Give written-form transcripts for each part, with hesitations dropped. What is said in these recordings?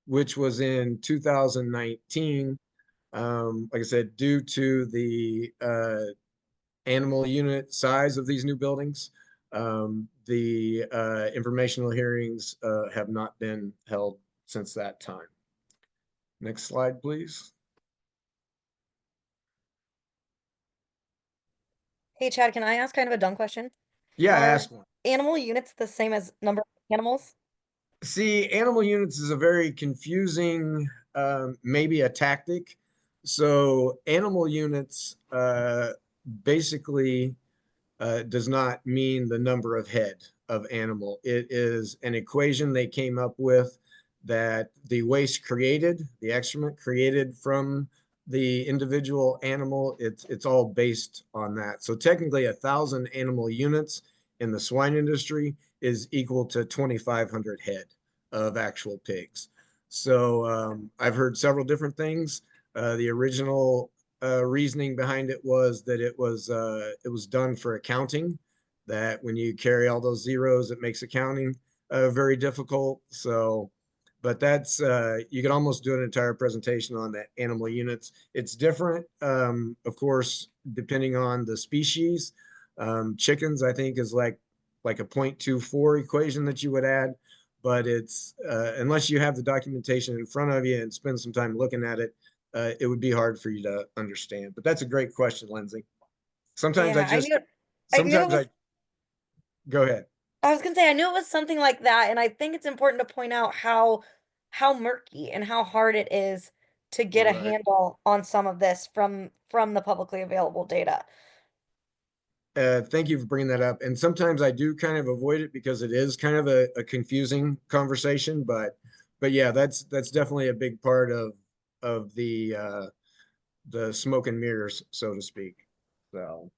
which was in 2019. Like I said, due to the animal unit size of these new buildings, the informational hearings have not been held since that time. Next slide, please. Hey, Chad, can I ask kind of a dumb question? Yeah, Are ask one. animal units the same as number of animals? See, animal units is a very confusing, maybe a tactic. So animal units basically does not mean the number of head of animal. It is an equation they came up with that the waste created, the excrement created from the individual animal, it's all based on that. So technically, 1,000 animal units in the swine industry is equal to 2,500 head of actual pigs. So I've heard several different things. The original reasoning behind it was that it was done for accounting. That when you carry all those zeros, it makes accounting very difficult. So, but that's you could almost do an entire presentation on the animal units. It's different, of course, depending on the species. Chickens, I think, is like a 0.24 equation that you would add, but it's unless you have the documentation in front of you and spend some time looking at it, it would be hard for you to understand. But that's a great question, Lindsay. Sometimes I Yeah, just, I knew it sometimes was I go ahead. I was gonna say I knew it was something like that, and I think it's important to point out how murky and how hard it is to get a Right. handle on some of this from the publicly available data. Thank you for bringing that up. And sometimes I do kind of avoid it because it is kind of a confusing conversation. But yeah, that's definitely a big part of the smoke and mirrors, so to speak. So.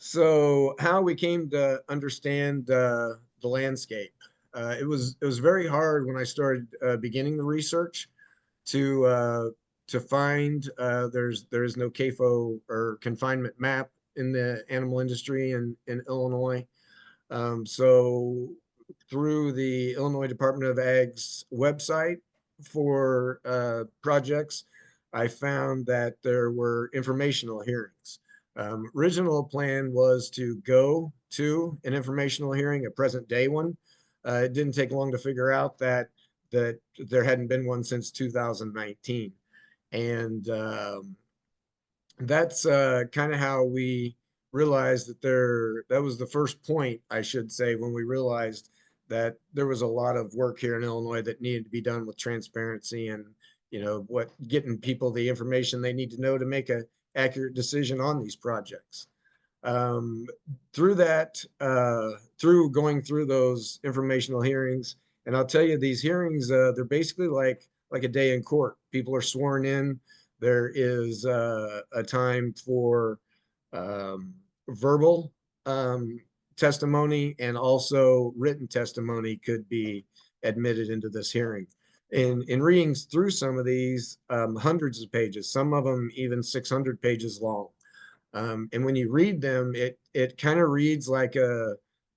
So how we came to understand the landscape. It was very hard when I started beginning the research to uh, to find there is no CAFO or confinement map in the animal industry in Illinois. So through the Illinois Department of Ag's website for projects, I found that there were informational hearings. Original plan was to go to an informational hearing, a present day one. It didn't take long to figure out that there hadn't been one since 2019, and that's kind of how we realized that was the first point, I should say, when we realized that there was a lot of work here in Illinois that needed to be done with transparency and what getting people the information they need to know to make a accurate decision on these projects. um, Through that, through going through those informational hearings, and I'll tell you, these hearings, they're basically like a day in court. People are sworn in. There is a time for verbal testimony, and also written testimony could be admitted into this hearing. In reading through some of these, hundreds of pages, some of them even 600 pages long. And when you read them, it kind of reads like a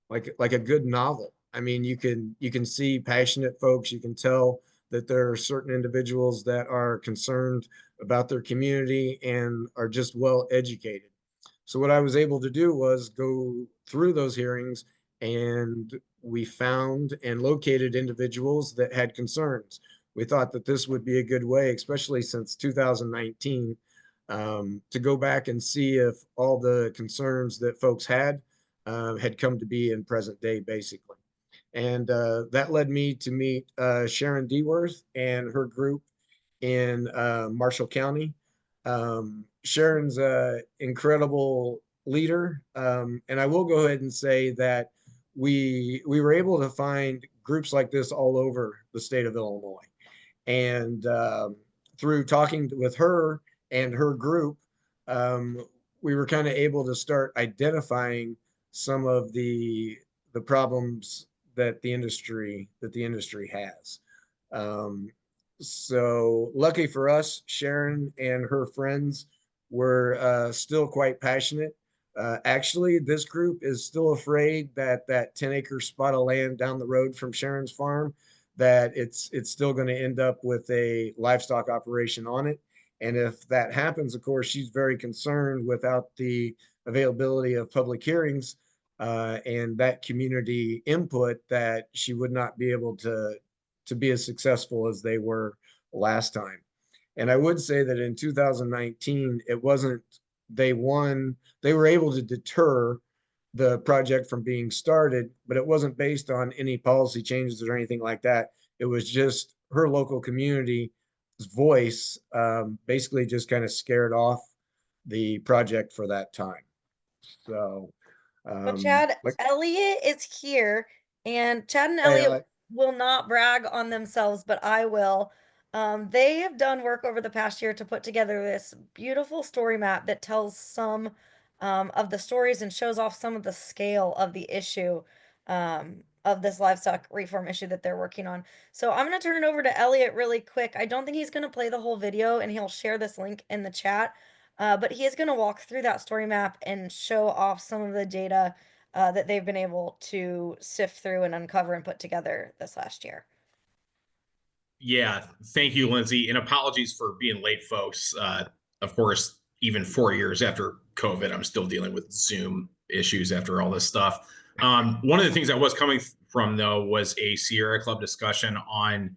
good novel. I mean, you can see passionate folks. You can tell that there are certain individuals that are concerned about their community and are just well educated. So what I was able to do was go through those hearings, and we found and located individuals that had concerns. We thought that this would be a good way, especially since 2019, to go back and see if all the concerns that folks had come to be in present day, basically. And that led me to meet Sharon Deworth and her group in Marshall County. Sharon's an incredible leader, and I will go ahead and say that we were able to find groups like this all over the state of Illinois, and through talking with her and her group, um, we were kind of able to start identifying some of the problems that the industry has. Um, so lucky for us, Sharon and her friends were still quite passionate Actually, this group is still afraid that that 10-acre spot of land down the road from Sharon's farm, that it's still going to end up with a livestock operation on it. And if that happens, of course, she's very concerned without the availability of public hearings and that community input that she would not be able to be as successful as they were last time. And I would say that in 2019, it wasn't, they won, they were able to deter the project from being started, but it wasn't based on any policy changes or anything like that. It was just her local community's voice, basically just kind of scared off the project for that time. So, But Chad, like, Elliot is here, and Chad and I, Elliot will not brag on themselves, but I will. They have done work over the past year to put together this beautiful story map that tells some of the stories and shows off some of the scale of the issue of this livestock reform issue that they're working on. So I'm going to turn it over to Elliot really quick. I don't think he's going to play the whole video, and he'll share this link in the chat. But he is going to walk through that story map and show off some of the data that they've been able to sift through and uncover and put together this last year. Yeah, thank you, Lindsay, and apologies for being late, folks. Of course, even 4 years after COVID, I'm still dealing with Zoom issues after all this stuff. One of the things I was coming from, though, was a Sierra Club discussion on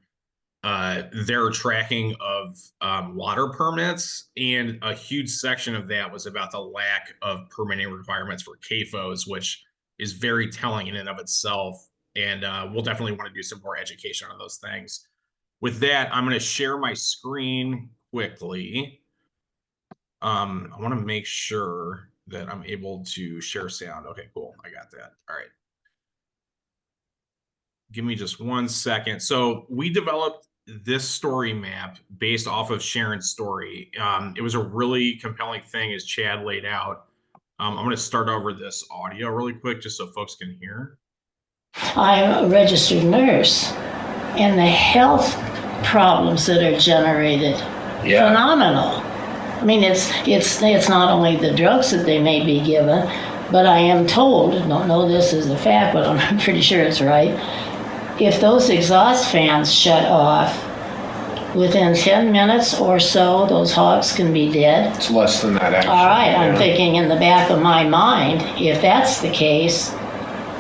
their tracking of water permits, and a huge section of that was about the lack of permitting requirements for CAFOs, which is very telling in and of itself. And we'll definitely want to do some more education on those things. With that, I'm going to share my screen quickly. I want to make sure that I'm able to share sound. Okay, cool. I got that. All right. Give me just 1 second. So we developed this story map based off of Sharon's story. It was a really compelling thing, as Chad laid out. I'm going to start over this audio really quick just so folks can hear. I'm a registered nurse, and the health problems that are generated, phenomenal. I mean, it's not only the drugs that they may be given, but I am told, don't know this is a fact, but I'm pretty sure it's right, if those exhaust fans shut off, within 10 minutes or so, those hogs can be dead. It's less than that, actually. All right, I'm thinking in the back of my mind, if that's the case,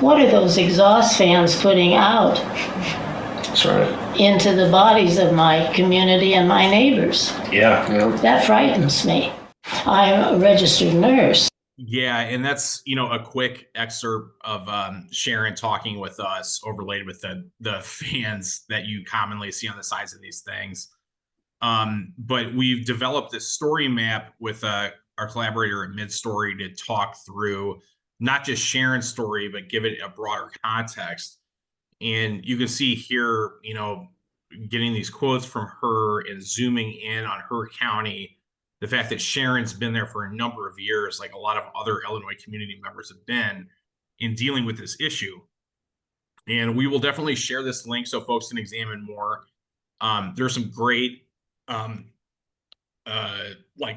what are those exhaust fans putting out? That's right. Into the bodies of my community and my neighbors? Yeah. That frightens me. I'm a registered nurse. Yeah, and that's, a quick excerpt of Sharon talking with us, overlaid with the fans that you commonly see on the sides of these things. But we've developed this story map with our collaborator at Midstory to talk through not just Sharon's story, but give it a broader context. And you can see here, getting these quotes from her and zooming in on her county, the fact that Sharon's been there for a number of years, like a lot of other Illinois community members have been, in dealing with this issue. And we will definitely share this link so folks can examine more. There's some great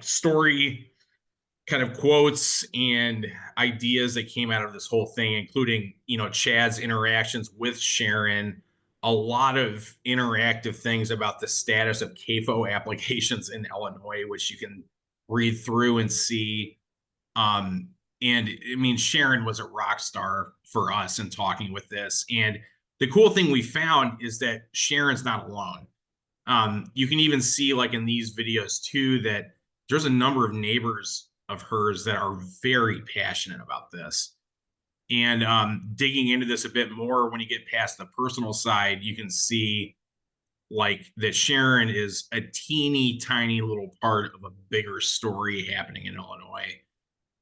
story kind of quotes and ideas that came out of this whole thing, including, Chad's interactions with Sharon, a lot of interactive things about the status of CAFO applications in Illinois, which you can read through and see. And I mean, Sharon was a rock star for us in talking with this. And the cool thing we found is that Sharon's not alone. You can even see, like in these videos too, that there's a number of neighbors of hers that are very passionate about this. And digging into this a bit more, when you get past the personal side, you can see like that Sharon is a teeny tiny little part of a bigger story happening in Illinois.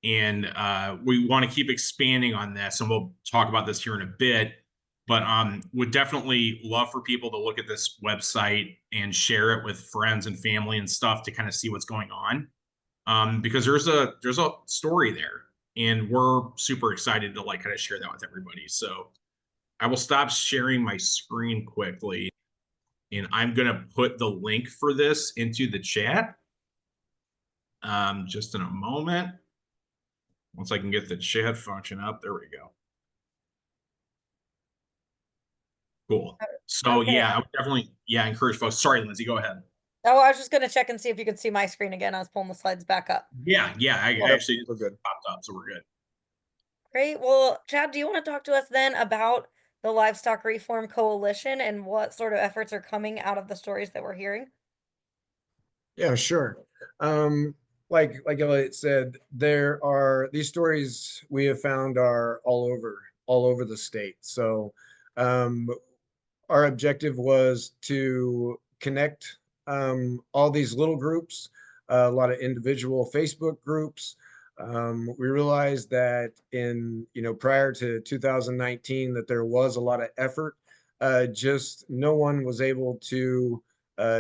And we want to keep expanding on this, and we'll talk about this here in a bit. But would definitely love for people to look at this website and share it with friends and family and stuff to kind of see what's going on. Because there's a story there, and we're super excited to kind of share that with everybody. So I will stop sharing my screen quickly, and I'm gonna put the link for this into the chat. Just in a moment. Once I can get the chat function up, there we go. Cool. So Okay. yeah, I would definitely, encourage folks. Sorry, Lindsay, go ahead. Oh, I was just gonna check and see if you could see my screen again. I was pulling the slides back up. Yeah, I Yep, actually we're good. popped up, so we're good. Great. Well, Chad, do you want to talk to us then about the Livestock Reform Coalition and what sort of efforts are coming out of the stories that we're hearing? Yeah, sure. Like Elliot said, there are these stories we have found are all over the state. So um, our objective was to connect all these little groups, a lot of individual Facebook groups. We realized that prior to 2019 that there was a lot of effort. Just no one was able to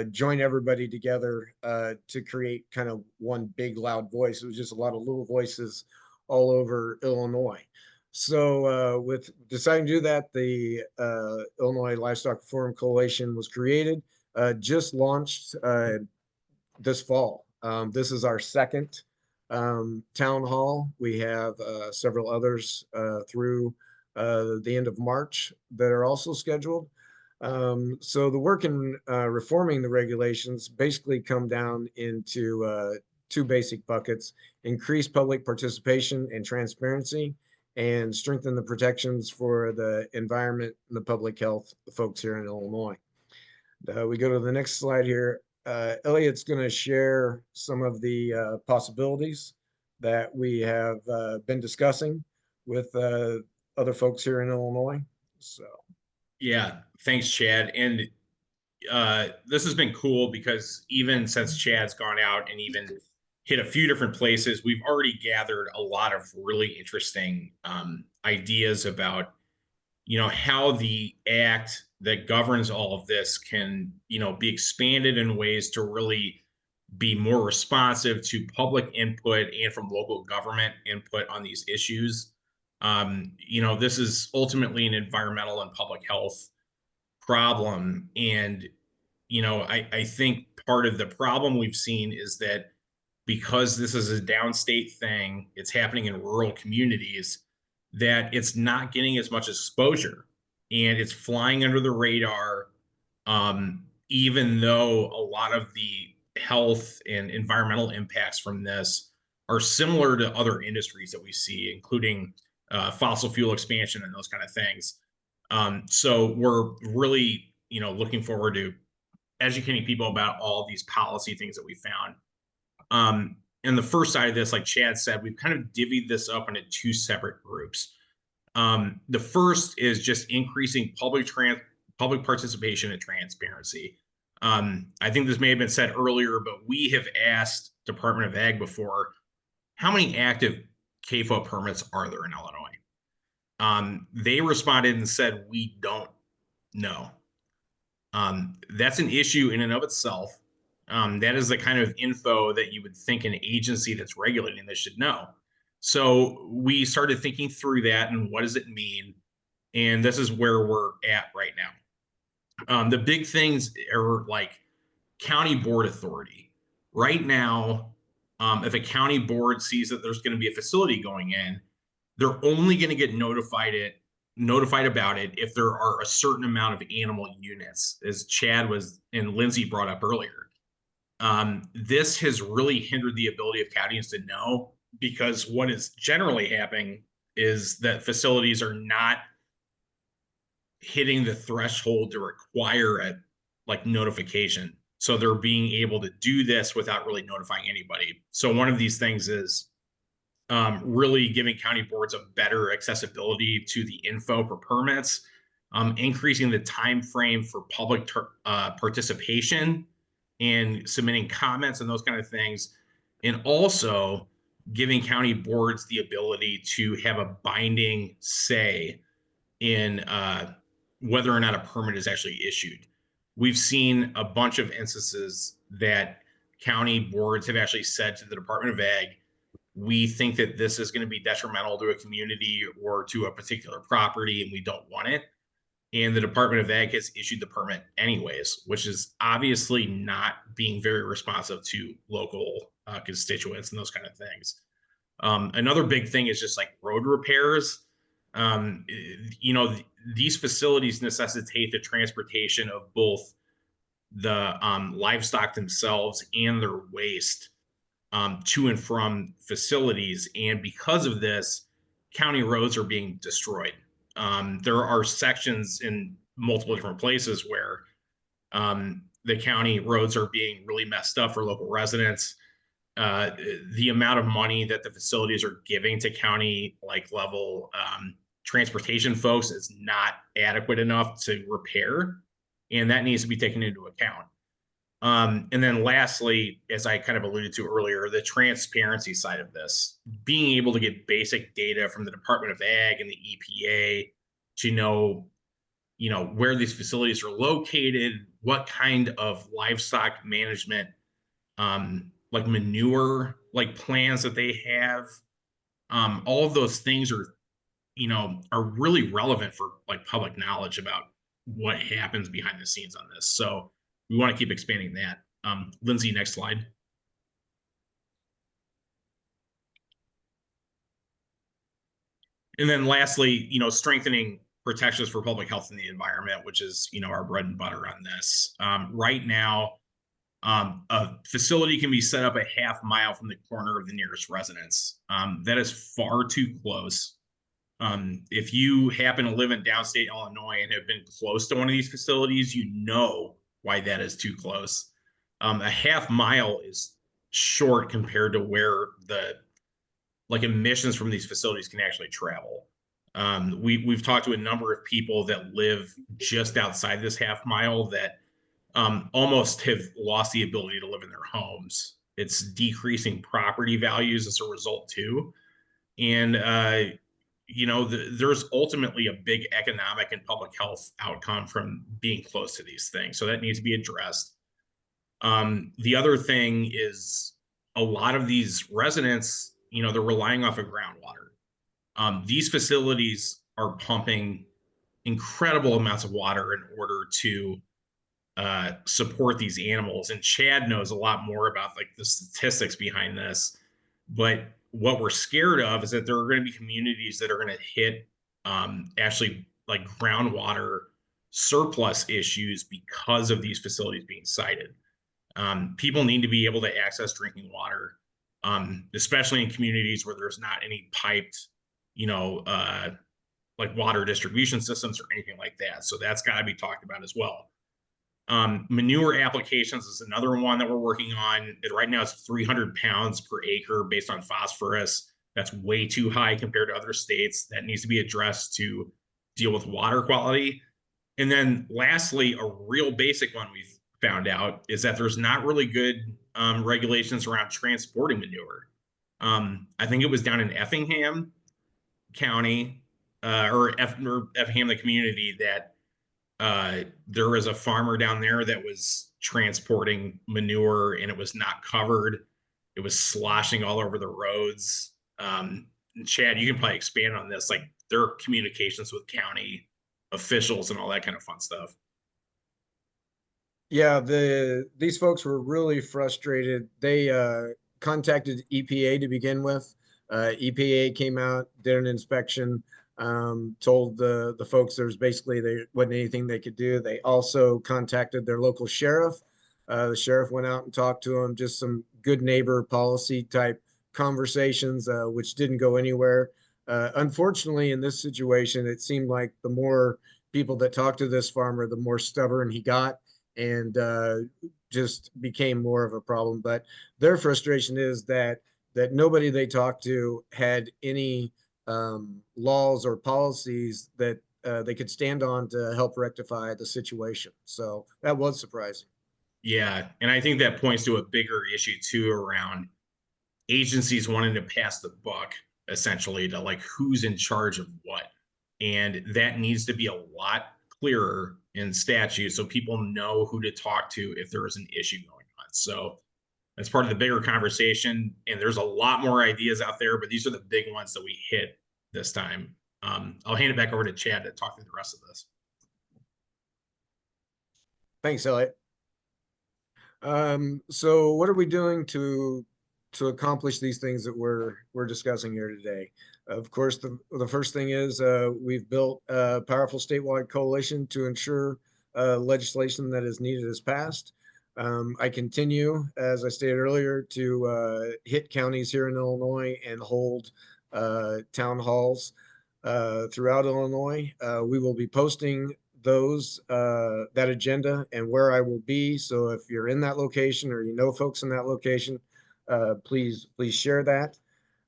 join everybody together to create kind of one big loud voice. It was just a lot of little voices all over Illinois. So with deciding to do that, the Illinois Livestock Reform Coalition was created, just launched this fall. This is our second town hall. We have several others through the end of March that are also scheduled. So the work in reforming the regulations basically come down into two basic buckets: increase public participation and transparency, and strengthen the protections for the environment and the public health of folks here in Illinois. We go to the next slide here. Elliot's going to share some of the possibilities that we have been discussing with other folks here in Illinois. So, Yeah, thanks, Chad. And this has been cool because even since Chad's gone out and even hit a few different places, we've already gathered a lot of really interesting ideas about, how the act that governs all of this can, be expanded in ways to really be more responsive to public input and from local government input on these issues. This is ultimately an environmental and public health problem. And, I think part of the problem we've seen is that because this is a downstate thing, it's happening in rural communities, that it's not getting as much exposure and it's flying under the radar. Even though a lot of the health and environmental impacts from this are similar to other industries that we see, including fossil fuel expansion and those kind of things. So we're really, looking forward to educating people about all these policy things that we found. And the first side of this, like Chad said, we've kind of divvied this up into two separate groups. The first is just increasing public participation and transparency. I think this may have been said earlier, but we have asked Department of Ag before, how many active CAFO permits are there in Illinois? They responded and said, we don't know. That's an issue in and of itself. That is the kind of info that you would think an agency that's regulating this should know. So we started thinking through that and what does it mean? And this is where we're at right now. The big things are like county board authority. Right now, if a county board sees that there's going to be a facility going in, they're only going to get notified about it if there are a certain amount of animal units, as Chad was and Lindsay brought up earlier. This has really hindered the ability of counties to know, because what is generally happening is that facilities are not hitting the threshold to require a notification. So they're being able to do this without really notifying anybody. So one of these things is really giving county boards a better accessibility to the info for permits, increasing the time frame for public participation and submitting comments and those kind of things, and also giving county boards the ability to have a binding say in whether or not a permit is actually issued. We've seen a bunch of instances that county boards have actually said to the Department of Ag, we think that this is going to be detrimental to a community or to a particular property, and we don't want it. And the Department of Ag has issued the permit anyways, which is obviously not being very responsive to local constituents and those kind of things. Another big thing is just like road repairs. You know, these facilities necessitate the transportation of both the livestock themselves and their waste to and from facilities. And because of this, county roads are being destroyed. There are sections in multiple different places where the county roads are being really messed up for local residents. The amount of money that the facilities are giving to county like level transportation folks is not adequate enough to repair, and that needs to be taken into account. And then lastly, as I kind of alluded to earlier, the transparency side of this, being able to get basic data from the Department of Ag and the EPA to know, you know, where these facilities are located, what kind of livestock management, like manure, like plans that they have. All of those things are, you know, are really relevant for like public knowledge about what happens behind the scenes on this. So we want to keep expanding that. Lindsay, next slide. And then lastly, you know, strengthening protections for public health and the environment, which is, you know, our bread and butter on this. Right now, a facility can be set up a half mile from the corner of the nearest residence. That is far too close. If you happen to live in downstate Illinois and have been close to one of these facilities, you know why that is too close. A half mile is short compared to where the like emissions from these facilities can actually travel. We've talked to a number of people that live just outside this half mile that almost have lost the ability to live in their homes. It's decreasing property values as a result too. And, you know, there's ultimately a big economic and public health outcome from being close to these things. So that needs to be addressed. The other thing is a lot of these residents, you know, they're relying off of groundwater. These facilities are pumping incredible amounts of water in order to support these animals. And Chad knows a lot more about like the statistics behind this. But what we're scared of is that there are going to be communities that are going to hit actually like groundwater surplus issues because of these facilities being sited. People need to be able to access drinking water, especially in communities where there's not any piped, you know, like water distribution systems or anything like that. So that's got to be talked about as well. Manure applications is another one that we're working on. Right now it's 300 pounds per acre based on phosphorus. That's way too high compared to other states. That needs to be addressed to deal with water quality. And then lastly, a real basic one we've found out is that there's not really good regulations around transporting manure. I think it was down in Effingham County or Effingham, the community, that there was a farmer down there that was transporting manure and it was not covered. It was sloshing all over the roads. Chad, you can probably expand on this. Like there are communications with county officials and all that kind of fun stuff. Yeah, these folks were really frustrated. They contacted EPA to begin with. EPA came out, did an inspection, told the folks there's basically there wasn't anything they could do. They also contacted their local sheriff. The sheriff went out and talked to them, just some good neighbor policy type conversations, which didn't go anywhere. Unfortunately, in this situation, it seemed like the more people that talked to this farmer, the more stubborn he got, and just became more of a problem. But their frustration is that nobody they talked to had any laws or policies that they could stand on to help rectify the situation. So that was surprising. Yeah, and I think that points to a bigger issue too around agencies wanting to pass the buck essentially to like who's in charge of what. And that needs to be a lot clearer in statute so people know who to talk to if there is an issue going on. So that's part of the bigger conversation. And there's a lot more ideas out there, but these are the big ones that we hit this time. I'll hand it back over to Chad to talk through the rest of this. Thanks, Elliot. So what are we doing to to accomplish these things that we're discussing here today. Of course, the first thing is we've built a powerful statewide coalition to ensure legislation that is needed is passed. I continue, as I stated earlier, to hit counties here in Illinois and hold town halls throughout Illinois. We will be posting those that agenda and where I will be. So if you're in that location or you know folks in that location, please share that.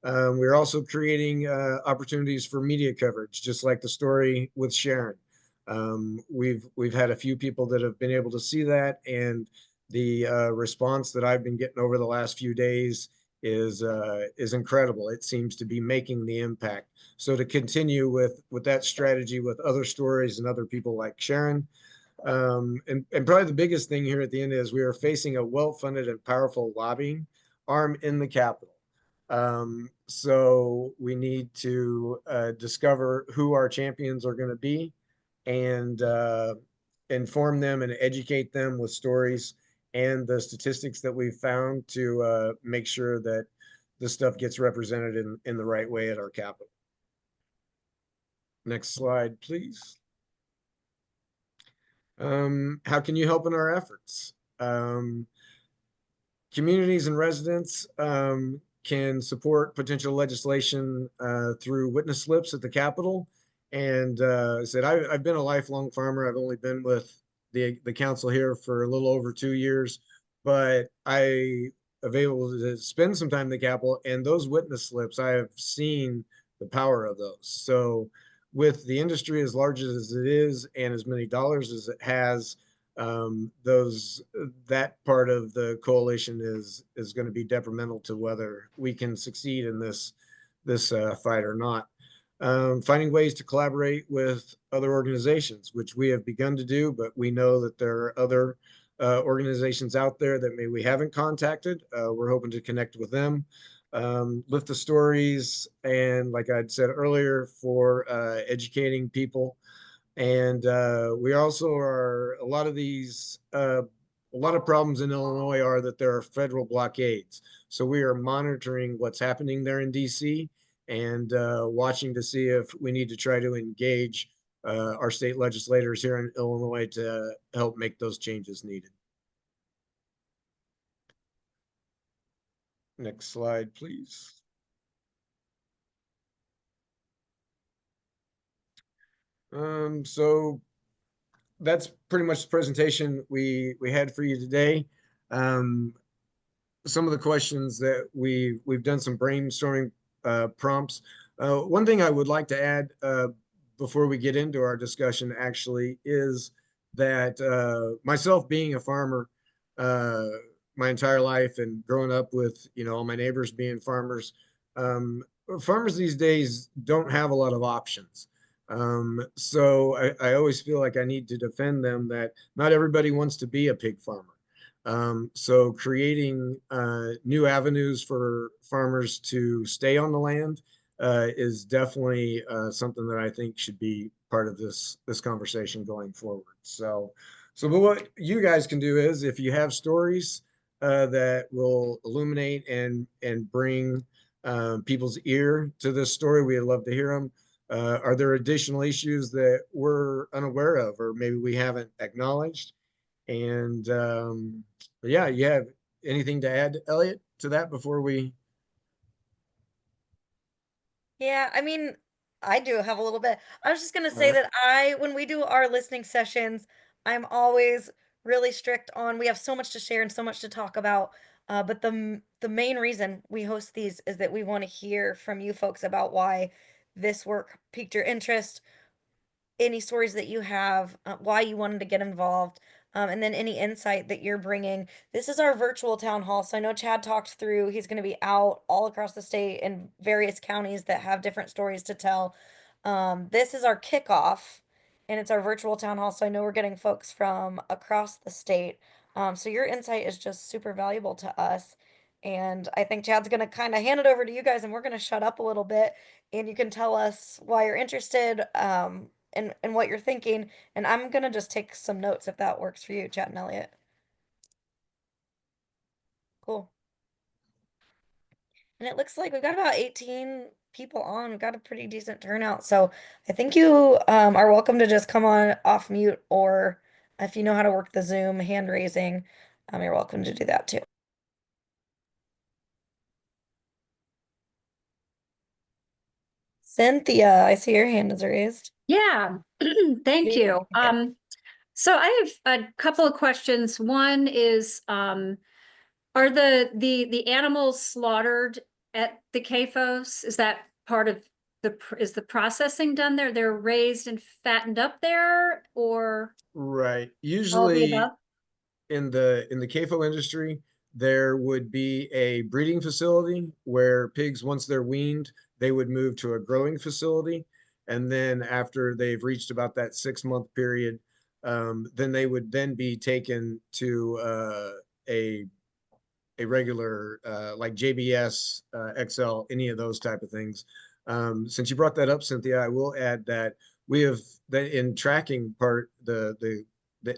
We're also creating opportunities for media coverage, just like the story with Sharon. We've had a few people that have been able to see that, and the response that I've been getting over the last few days is incredible. It seems to be making the impact. So to continue with that strategy with other stories and other people like Sharon. And probably the biggest thing here at the end is we are facing a well-funded and powerful lobbying arm in the Capitol. So we need to discover who our champions are going to be and inform them and educate them with stories and the statistics that we've found to make sure that this stuff gets represented in the right way at our Capitol. Next slide, please. How can you help in our efforts? Communities and residents can support potential legislation through witness slips at the Capitol. And said I've been a lifelong farmer. I've only been with the council here for a little over 2 years, but I available to spend some time in the Capitol, and those witness slips, I have seen the power of those. So with the industry as large as it is and as many dollars as it has, that part of the coalition is going to be detrimental to whether we can succeed in this fight or not. Finding ways to collaborate with other organizations, which we have begun to do, but we know that there are other organizations out there that maybe we haven't contacted. We're hoping to connect with them, lift the stories, and like I'd said earlier, for educating people. And we also are, a lot of problems in Illinois are that there are federal blockades. So we are monitoring what's happening there in DC and watching to see if we need to try to engage our state legislators here in Illinois to help make those changes needed. Next slide, please. So that's pretty much the presentation we had for you today. Some of the questions that we've done some brainstorming prompts. One thing I would like to add before we get into our discussion actually is that myself being a farmer my entire life and growing up with all my neighbors being farmers, farmers these days don't have a lot of options. So I always feel like I need to defend them, that not everybody wants to be a pig farmer. So creating new avenues for farmers to stay on the land is definitely something that I think should be part of this conversation going forward. But what you guys can do is, if you have stories that will illuminate and bring people's ear to this story, we'd love to hear them. Are there additional issues that we're unaware of, or maybe we haven't acknowledged? And yeah, you have anything to add, Elliot, to that before we? Yeah, I mean, I do have a little bit. I was just gonna say that when we do our listening sessions, I'm always really strict on, we have so much to share and so much to talk about. But the main reason we host these is that we want to hear from you folks about why this work piqued your interest, any stories that you have, why you wanted to get involved, and then any insight that you're bringing. This is our virtual town hall. So I know Chad talked through, he's going to be out all across the state in various counties that have different stories to tell. This is our kickoff, and it's our virtual town hall. So I know we're getting folks from across the state. So your insight is just super valuable to us. And I think Chad's going to kind of hand it over to you guys, and we're going to shut up a little bit, and you can tell us why you're interested. And what you're thinking. And I'm gonna just take some notes if that works for you, Chad and Elliot. Cool. And it looks like we've got about 18 people on. We've got a pretty decent turnout. So I think you are welcome to just come on off mute, or if you know how to work the Zoom hand raising, you're welcome to do that too. Cynthia, I see your hand is raised. Yeah, thank you. Yeah. So I have a couple of questions. One is, are the animals slaughtered at the CAFOs? Is that part of is the processing done there? They're raised and fattened up there, or Right. all the Usually above? in the CAFO industry, there would be a breeding facility where pigs, once they're weaned, they would move to a growing facility. And then after they've reached about that 6 month period, then they would then be taken to a regular like JBS, XL, any of those type of things. Since you brought that up, Cynthia, I will add that we have that in tracking part the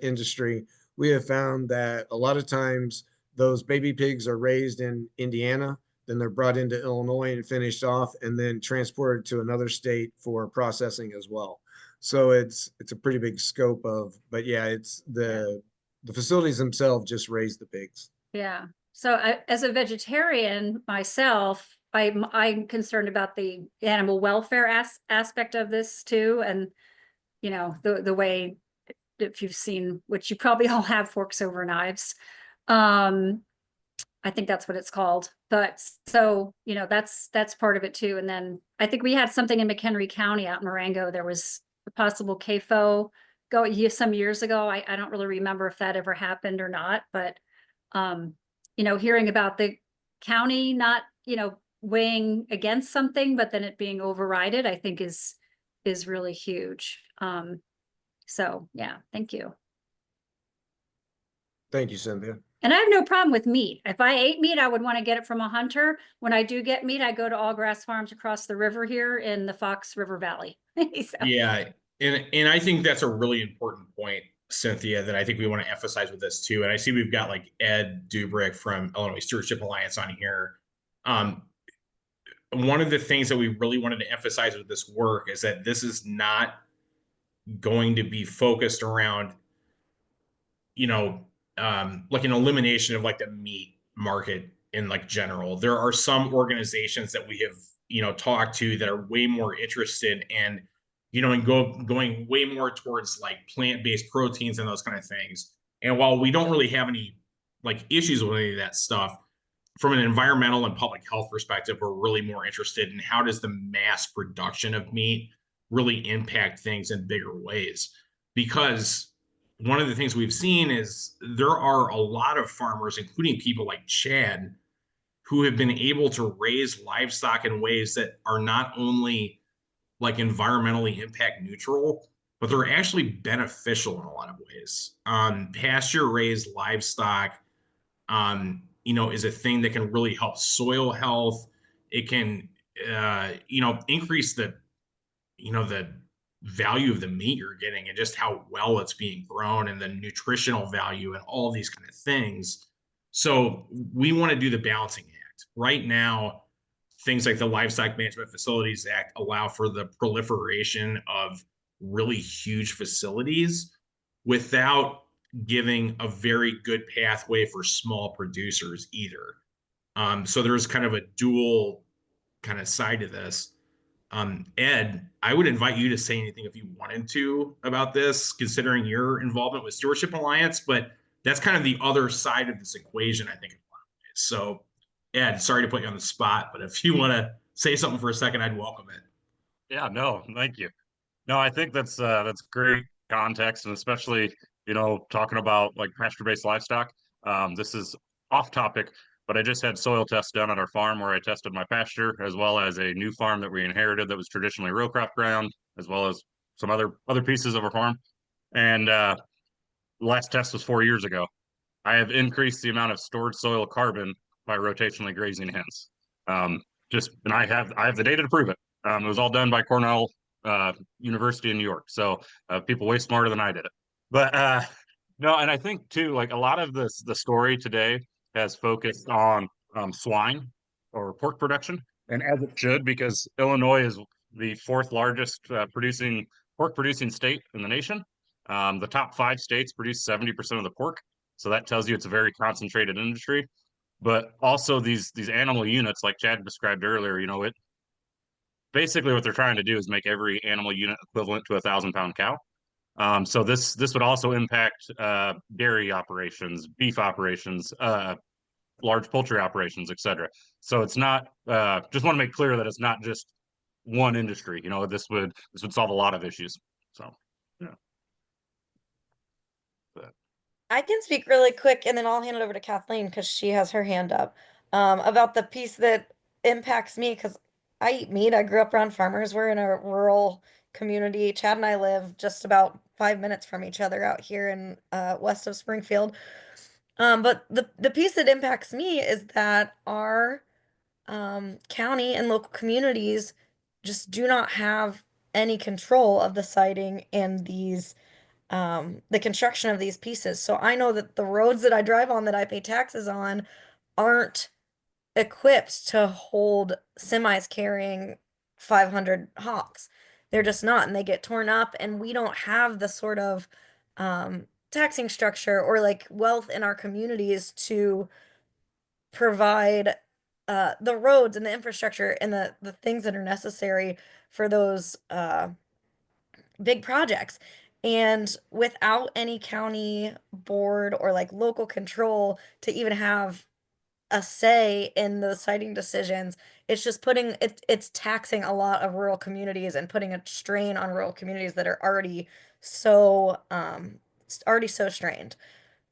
industry, we have found that a lot of times those baby pigs are raised in Indiana, then they're brought into Illinois and finished off, and then transported to another state for processing as well. So it's a pretty big scope of, but yeah, it's the facilities themselves just raise the pigs. Yeah. So as a vegetarian myself, I'm concerned about the animal welfare aspect of this too, and the way, if you've seen, which you probably all have, Forks Over Knives. I think that's what it's called. But so, that's part of it too. And then I think we had something in McHenry County out in Marengo. There was a possible CAFO some years ago. I don't really remember if that ever happened or not, but hearing about the county not, weighing against something, but then it being overrided, I think is really huge. So yeah, thank you. Thank you, Cynthia. And I have no problem with meat. If I ate meat, I would want to get it from a hunter. When I do get meat, I go to All Grass Farms across the river here in the Fox River Valley. So. Yeah, and I think that's a really important point, Cynthia, that I think we want to emphasize with this too. And I see we've got like Ed Dubrick from Illinois Stewardship Alliance on here. One of the things that we really wanted to emphasize with this work is that this is not going to be focused around, like an elimination of like the meat market in like general. There are some organizations that we have, talked to that are way more interested in, and going way more towards like plant-based proteins and those kind of things. And while we don't really have any like issues with any of that stuff, from an environmental and public health perspective, we're really more interested in how does the mass production of meat really impact things in bigger ways. Because one of the things we've seen is there are a lot of farmers, including people like Chad, who have been able to raise livestock in ways that are not only like environmentally impact neutral, but they're actually beneficial in a lot of ways. Pasture raised livestock, is a thing that can really help soil health. It can, increase the value of the meat you're getting and just how well it's being grown and the nutritional value and all these kind of things. So we want to do the balancing act. Right now, things like the Livestock Management Facilities Act allow for the proliferation of really huge facilities without giving a very good pathway for small producers either. So there's kind of a dual kind of side to this. Ed, I would invite you to say anything if you wanted to about this, considering your involvement with Stewardship Alliance, but that's kind of the other side of this equation, I think, in a lot of ways. So, Ed, sorry to put you on the spot, but if you want to say something for a second, I'd welcome it. Yeah, no, thank you. No, I think that's great context, and especially, talking about like pasture-based livestock. This is off topic, but I just had soil tests done at our farm where I tested my pasture as well as a new farm that we inherited that was traditionally row crop ground, as well as some other pieces of our farm. And the last test was 4 years ago. I have increased the amount of stored soil carbon by rotationally grazing hens. And I have the data to prove it. It was all done by Cornell University in New York. So people way smarter than I did it. But no, and I think too, like a lot of the story today has focused on swine or pork production, and as it should, because Illinois is the fourth largest pork producing state in the nation. The top 5 states produce 70% of the pork, so that tells you it's a very concentrated industry. But also these animal units, like Chad described earlier, it basically what they're trying to do is make every animal unit equivalent to a 1,000-pound cow. So this would also impact dairy operations, beef operations, large poultry operations, etc. So it's not just want to make clear that it's not just one industry. This would solve a lot of issues. So yeah. I can speak really quick and then I'll hand it over to Kathleen because she has her hand up about the piece that impacts me because I eat meat. I grew up around farmers. We're in a rural community. Chad and I live just about 5 minutes from each other out here in west of Springfield. But the piece that impacts me is that our county and local communities just do not have any control of the siting and the construction of these pieces. So I know that the roads that I drive on that I pay taxes on aren't equipped to hold semis carrying 500 hogs. They're just not, and they get torn up, and we don't have the sort of taxing structure or like wealth in our communities to provide the roads and the infrastructure and the things that are necessary for those big projects. And without any county board or like local control to even have a say in the siting decisions, it's just it's taxing a lot of rural communities and putting a strain on rural communities that are already so strained.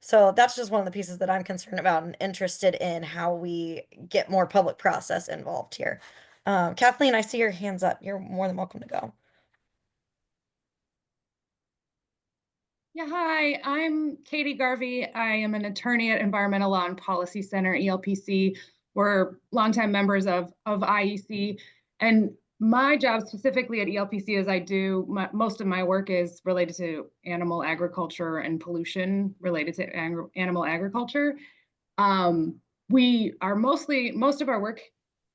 So that's just one of the pieces that I'm concerned about and interested in how we get more public process involved here. Kathleen, I see your hands up. You're more than welcome to go. Yeah, hi, I'm Katie Garvey. I am an attorney at Environmental Law and Policy Center, ELPC. We're longtime members of IEC. And my job specifically at ELPC is most of my work is related to animal agriculture and pollution related to animal agriculture. Most of our work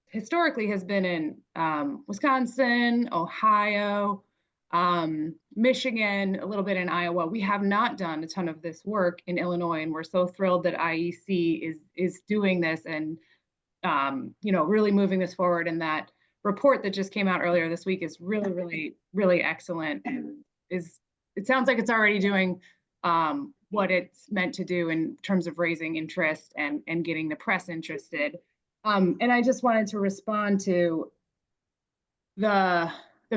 historically has been in Wisconsin, Ohio, Michigan, a little bit in Iowa. We have not done a ton of this work in Illinois, and we're so thrilled that IEC is doing this and really moving this forward. And that report that just came out earlier this week is really, really, really excellent, and it sounds like it's already doing what it's meant to do in terms of raising interest and getting the press interested. And I just wanted to respond to the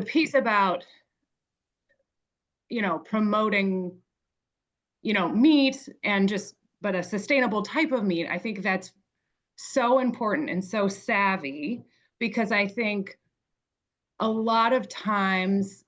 piece about promoting, meat and but a sustainable type of meat. I think that's so important and so savvy, because I think a lot of times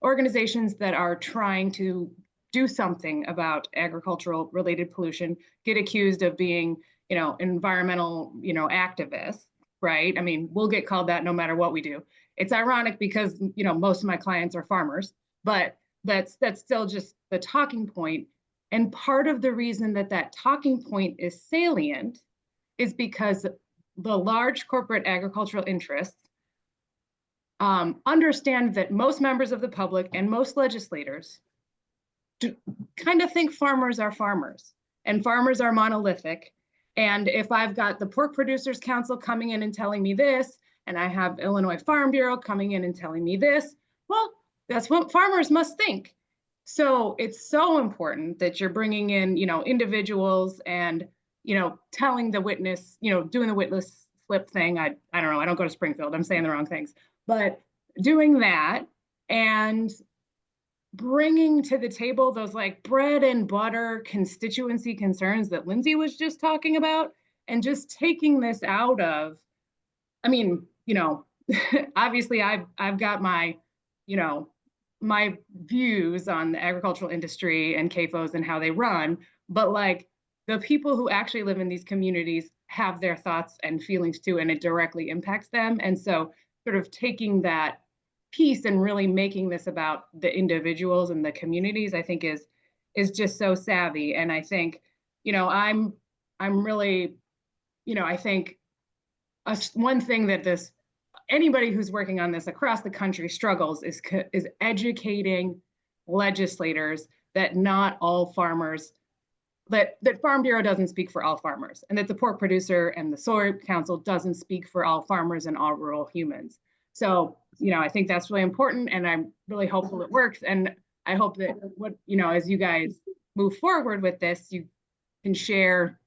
organizations that are trying to do something about agricultural related pollution get accused of being, environmental, activists, right? I mean, we'll get called that no matter what we do. It's ironic because, most of my clients are farmers, but that's still just the talking point. And part of the reason that talking point is salient is because the large corporate agricultural interests understand that most members of the public and most legislators kind of think farmers are farmers and farmers are monolithic. And if I've got the Pork Producers Council coming in and telling me this, and I have Illinois Farm Bureau coming in and telling me this, well, that's what farmers must think. So it's so important that you're bringing in, individuals and, telling the witness, doing the witness slip thing. I don't know, I don't go to Springfield, I'm saying the wrong things, but doing that and bringing to the table those like bread and butter constituency concerns that Lindsay was just talking about, and just taking this out of, I mean, obviously I've got my, my views on the agricultural industry and CAFOs and how they run, but like the people who actually live in these communities have their thoughts and feelings too, and it directly impacts them. And so sort of taking that piece and really making this about the individuals and the communities, I think is just so savvy. And I think, I'm really, I think one thing that anybody who's working on this across the country struggles is educating legislators that not all farmers, that Farm Bureau doesn't speak for all farmers, and that the pork producer and the soy council doesn't speak for all farmers and all rural humans. So, I think that's really important, and I'm really hopeful it works. And I hope that as you guys move forward with this, you can share,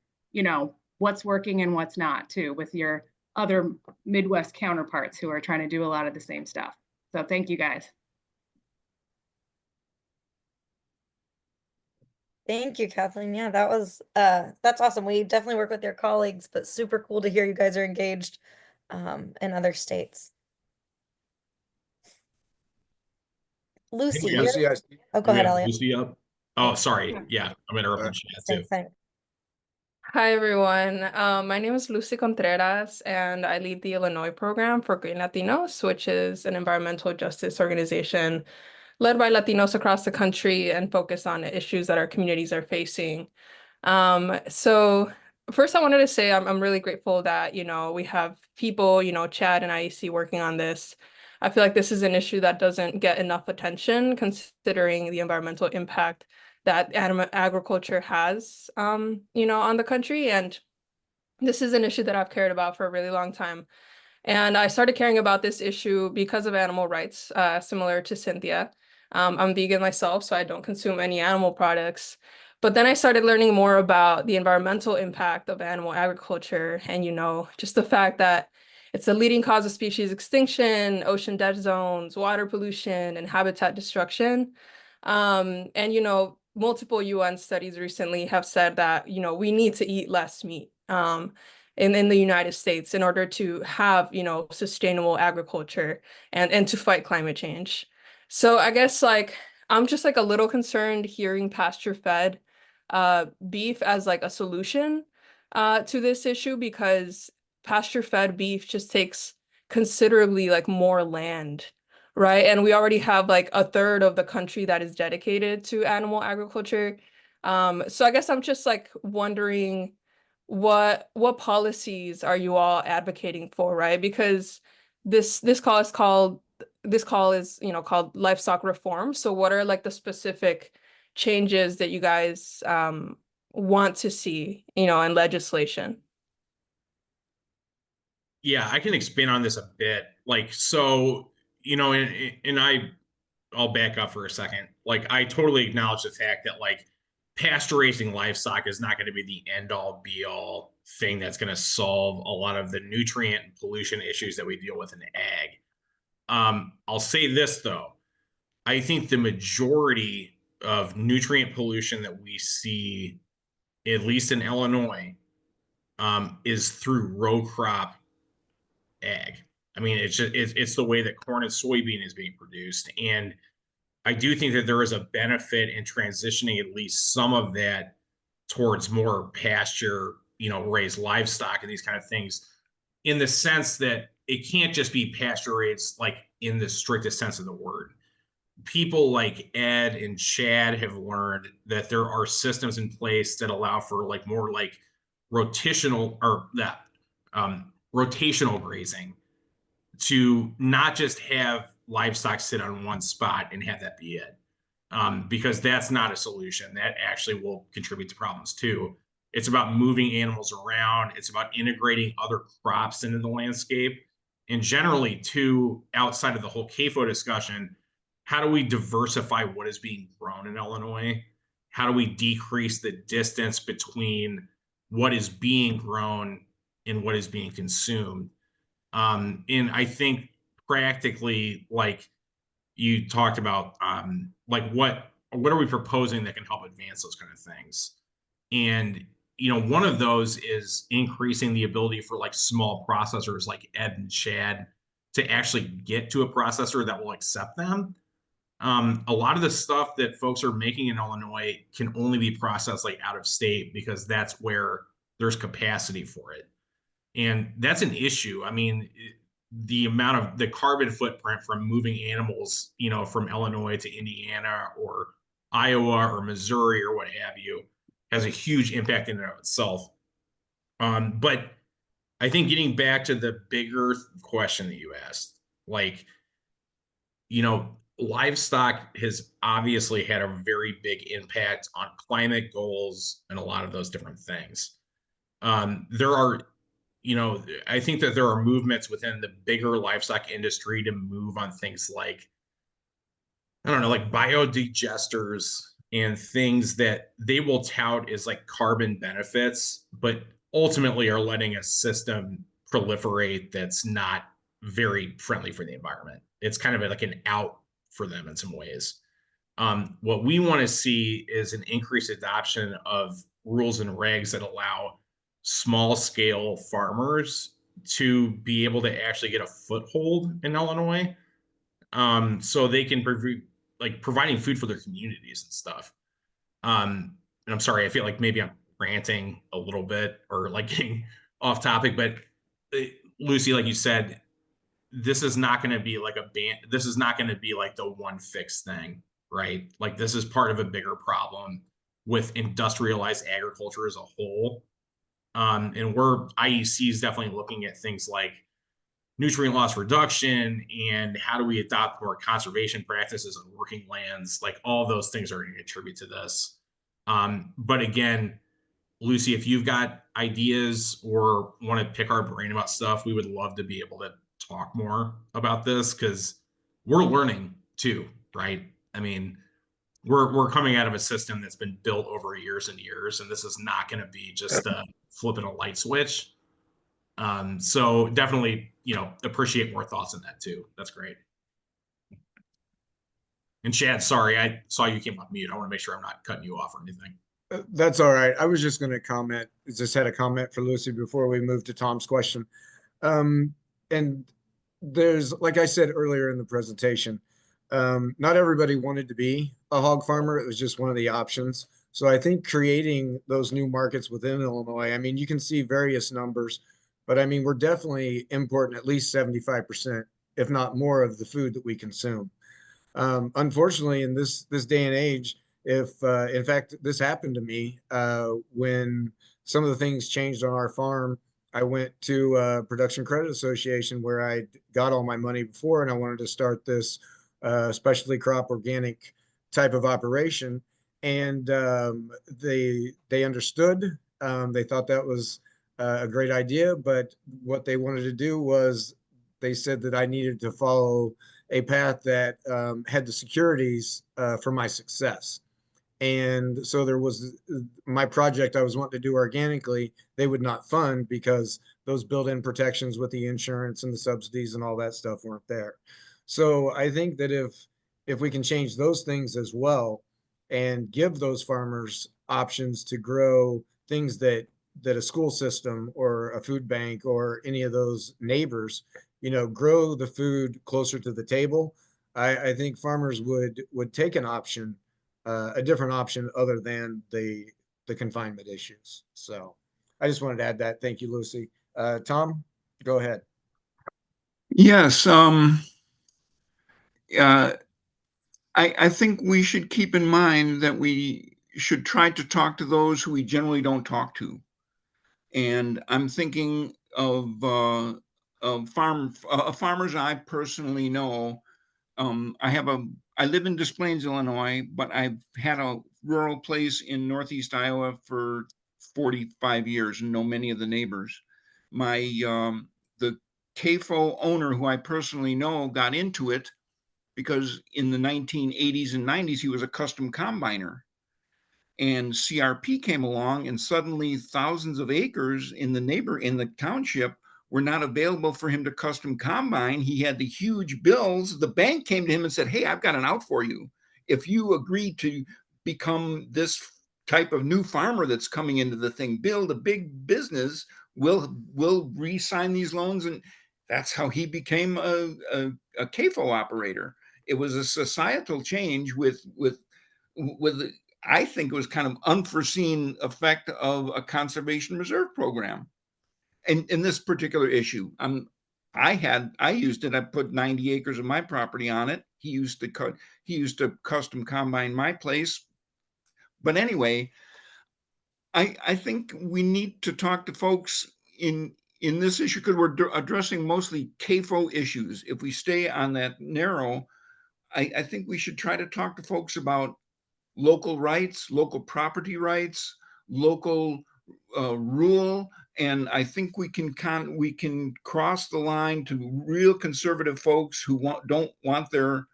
what's working and what's not too, with your other Midwest counterparts who are trying to do a lot of the same stuff. So thank you guys. Thank you, Kathleen. Yeah, that was that's awesome. We definitely work with your colleagues, but super cool to hear you guys are engaged in other states. Lucy, Yeah. Lucy, oh, go We ahead, have Elliot. Lucy up. Oh, sorry. Yeah, I'm interrupting chat too. Thanks. Hi, everyone. My name is Lucy Contreras, and I lead the Illinois program for Green Latinos, which is an environmental justice organization led by Latinos across the country and focused on issues that our communities are facing. So first I wanted to say I'm really grateful that, we have people, Chad and IEC working on this. I feel like this is an issue that doesn't get enough attention considering the environmental impact that animal agriculture has, on the country. And this is an issue that I've cared about for a really long time. And I started caring about this issue because of animal rights, similar to Cynthia. I'm vegan myself, so I don't consume any animal products. But then I started learning more about the environmental impact of animal agriculture and, just the fact that it's the leading cause of species extinction, ocean dead zones, water pollution, and habitat destruction. And, multiple UN studies recently have said that, we need to eat less meat in the United States in order to have, sustainable agriculture and to fight climate change. So I guess I'm just a little concerned hearing pasture-fed beef as a solution to this issue, because pasture-fed beef just takes considerably more land, right? And we already have a third of the country that is dedicated to animal agriculture. So I guess I'm just wondering what policies are you all advocating for, right? Because this call is called livestock reform. So what are the specific changes that you guys want to see, in legislation? Yeah, I can expand on this a bit. So, I'll back up for a second. I totally acknowledge the fact that pasture raising livestock is not going to be the end all be all thing that's going to solve a lot of the nutrient and pollution issues that we deal with in ag. I'll say this though. I think the majority of nutrient pollution that we see, at least in Illinois, is through row crop ag. I mean, it's the way that corn and soybean is being produced. And I do think that there is a benefit in transitioning at least some of that towards more pasture, raised livestock and these kind of things, in the sense that it can't just be pasture raised in the strictest sense of the word. People like Ed and Chad have learned that there are systems in place that allow for more rotational or that rotational grazing, to not just have livestock sit on one spot and have that be it. Because that's not a solution. That actually will contribute to problems too. It's about moving animals around. It's about integrating other crops into the landscape. And generally too, outside of the whole CAFO discussion, how do we diversify what is being grown in Illinois? How do we decrease the distance between what is being grown and what is being consumed? And I think practically, you talked about, what are we proposing that can help advance those kind of things? And, one of those is increasing the ability for small processors like Ed and Chad to actually get to a processor that will accept them. A lot of the stuff that folks are making in Illinois can only be processed out of state, because that's where there's capacity for it. And that's an issue. I mean, the amount of the carbon footprint from moving animals, from Illinois to Indiana or Iowa or Missouri or what have you, has a huge impact in and of itself. But I think getting back to the bigger question that you asked, like, livestock has obviously had a very big impact on climate goals and a lot of those different things. There are, I think that there are movements within the bigger livestock industry to move on things like, I don't know, like biodigesters and things that they will tout as like carbon benefits, but ultimately are letting a system proliferate that's not very friendly for the environment. It's kind of like an out for them in some ways. What we want to see is an increased adoption of rules and regs that allow small scale farmers to be able to actually get a foothold in Illinois, so they can providing food for their communities and stuff. And I'm sorry, I feel like maybe I'm ranting a little bit or like getting off topic, but Lucy, like you said, this is not going to be like a ban. This is not going to be like the one fixed thing, right? Like this is part of a bigger problem with industrialized agriculture as a whole. And IEC is definitely looking at things like nutrient loss reduction and how do we adopt more conservation practices on working lands. Like all those things are going to contribute to this. But again, Lucy, if you've got ideas or want to pick our brain about stuff, we would love to be able to talk more about this because we're learning too, right? I mean, we're coming out of a system that's been built over years and years, and this is not going to be just flipping a light switch. So definitely, appreciate more thoughts on that too. That's great. And Chad, sorry, I saw you came off mute. I want to make sure I'm not cutting you off or anything. That's all right. I was just going to comment. Just had a comment for Lucy before we move to Tom's question. And there's, like I said earlier in the presentation, not everybody wanted to be a hog farmer. It was just one of the options. So I think creating those new markets within Illinois, I mean, you can see various numbers, but I mean, we're definitely importing at least 75%, if not more, of the food that we consume. Unfortunately, in this day and age, if in fact this happened to me when some of the things changed on our farm, I went to Production Credit Association where I got all my money before, and I wanted to start this specialty crop organic type of operation. And they understood. They thought that was a great idea, but what they wanted to do was they said that I needed to follow a path that had the securities for my success. And so there was my project I was wanting to do organically, they would not fund because those built-in protections with the insurance and the subsidies and all that stuff weren't there. So I think that if we can change those things as well and give those farmers options to grow things that a school system or a food bank or any of those neighbors, grow the food closer to the table, I think farmers would take an option, a different option other than the confinement issues. So I just wanted to add that. Thank you, Lucy. Tom, go ahead. Yes. I think we should keep in mind that we should try to talk to those who we generally don't talk to. And I'm thinking of farmers I personally know. I live in Des Plaines, Illinois, but I've had a rural place in Northeast Iowa for 45 years and know many of the neighbors. The CAFO owner who I personally know got into it because in the 1980s and 90s, he was a custom combiner. And CRP came along, and suddenly thousands of acres in the township were not available for him to custom combine. He had the huge bills. The bank came to him and said, "Hey, I've got an out for you. If you agree to become this type of new farmer that's coming into the thing, build a big business, we'll re-sign these loans." And that's how he became a CAFO operator. It was a societal change with I think it was kind of unforeseen effect of a conservation reserve program. And in this particular issue, I used it. I put 90 acres of my property on it. He used to custom combine my place. But anyway, I think we need to talk to folks in in this issue, because we're addressing mostly CAFO issues, if we stay on that narrow, I think we should try to talk to folks about local rights, local property rights, local rule, and I think we can cross the line to real conservative folks who don't want their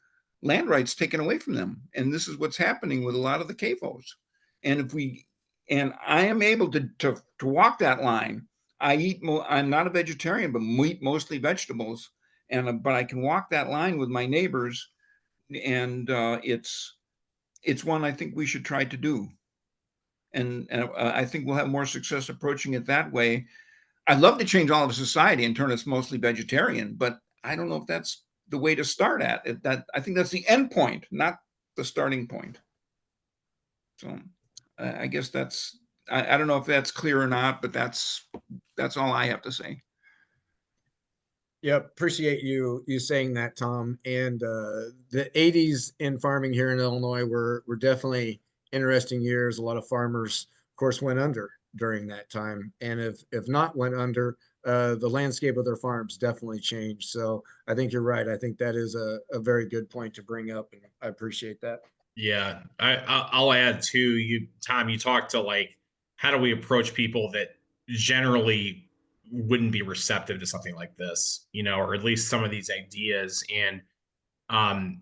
land rights taken away from them. And this is what's happening with a lot of the CAFOs. And I am able to walk that line. I'm not a vegetarian, but eat mostly vegetables, but I can walk that line with my neighbors, and it's one I think we should try to do. And I think we'll have more success approaching it that way. I'd love to change all of society and turn us mostly vegetarian, but I don't know if that's the way to start at it. I think that's the end point, not the starting point. So I guess I don't know if that's clear or not, but that's all I have to say. Yep, appreciate you saying that, Tom. And the 80s in farming here in Illinois were definitely interesting years. A lot of farmers, of course, went under during that time, and if not went under, the landscape of their farms definitely changed. So I think you're right. I think that is a very good point to bring up, and I appreciate that. Yeah, I'll add too. Tom, you talked to like, how do we approach people that generally wouldn't be receptive to something like this, or at least some of these ideas. And, I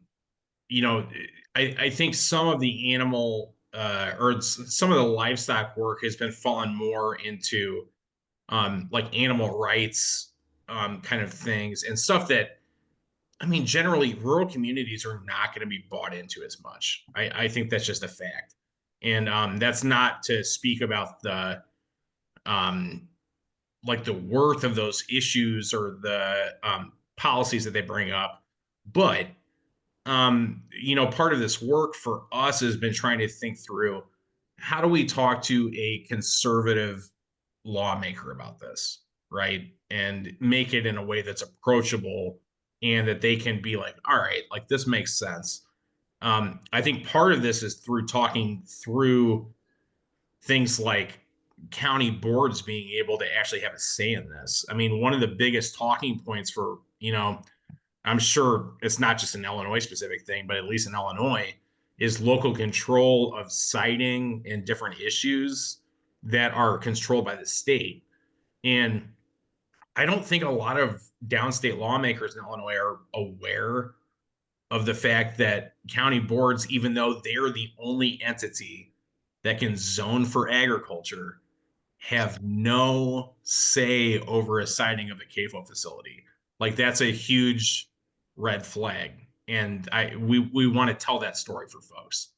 think some of the animal or some of the livestock work has been falling more into like animal rights kind of things and stuff that, I mean, generally rural communities are not going to be bought into as much. I think that's just a fact. And that's not to speak about the like the worth of those issues or the policies that they bring up. But, part of this work for us has been trying to think through, how do we talk to a conservative lawmaker about this, right? And make it in a way that's approachable and that they can be like, all right, like this makes sense. I think part of this is through talking through things like county boards being able to actually have a say in this. I mean, one of the biggest talking points for, I'm sure it's not just an Illinois specific thing, but at least in Illinois, is local control of siting and different issues that are controlled by the state. And I don't think a lot of downstate lawmakers in Illinois are aware of the fact that county boards, even though they're the only entity that can zone for agriculture, have no say over a siting of a CAFO facility. Like, that's a huge red flag. And we want to tell that story for folks.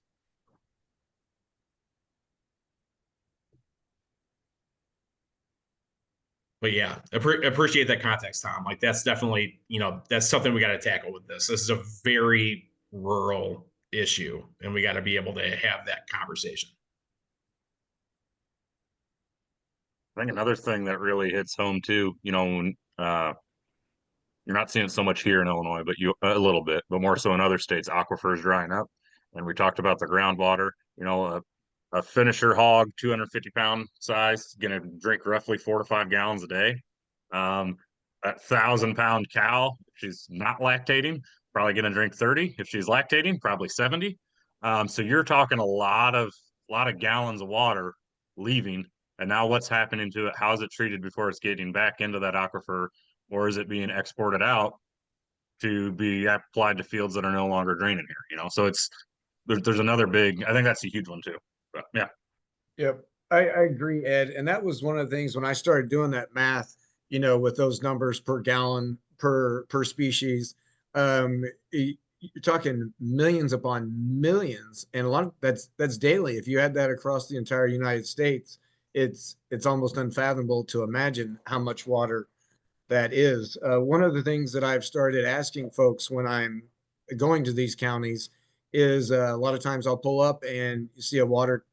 But yeah, appreciate that context, Tom. Like, that's definitely, that's something we got to tackle with this. This is a very rural issue, and we got to be able to have that conversation. I think another thing that really hits home too, when you're not seeing it so much here in Illinois, but a little bit, but more so in other states, aquifers drying up. And we talked about the groundwater, a finisher hog, 250-pound size, going to drink roughly 4 to 5 gallons a day. That 1,000-pound cow, if she's not lactating, probably going to drink 30. If she's lactating, probably 70. So you're talking a lot of gallons of water leaving. And now what's happening to it? How is it treated before it's getting back into that aquifer? Or is it being exported out to be applied to fields that are no longer draining here? So there's another big, I think that's a huge one too. But yeah. Yep, I agree, Ed. And that was one of the things when I started doing that math, with those numbers per gallon per species, you're talking millions upon millions, and a lot of that's daily. If you add that across the entire United States, it's almost unfathomable to imagine how much water that is. One of the things that I've started asking folks when I'm going to these counties is a lot of times I'll pull up and you see a water